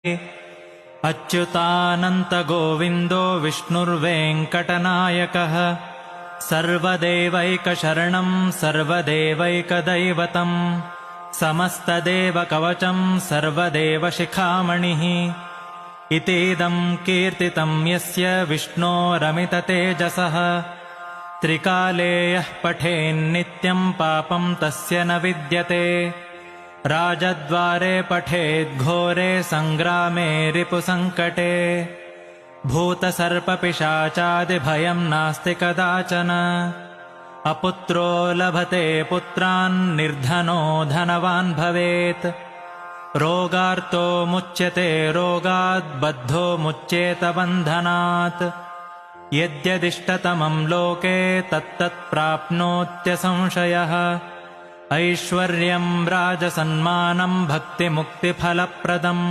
अच्युतानन्तगोविन्दो विष्णुर्वेङ्कटनायकः सर्वदेवैकशरणं सर्वदेवैकदैवतम् समस्तदेवकवचं सर्वदेवशिखामणिः इतीदं कीर्तितं यस्य विष्णोरमिततेजसः त्रिकाले यः पठेन्नित्यं पापं तस्य न विद्यते राजद्वारे पठेद्घोरे सङ्ग्रामे रिपुसङ्कटे भूतसर्पपिशाचादिभयं नास्ति कदाचन अपुत्रो लभते पुत्रान् निर्धनो धनवान् भवेत् रोगार्तो मुच्यते रोगात् बद्धो मुच्येत बन्धनात् यद्यदिष्टतमं लोके तत्तत् प्राप्नोत्यसंशयः ऐश्वर्यं राजसन्मानं भक्तिमुक्तिफलप्रदम्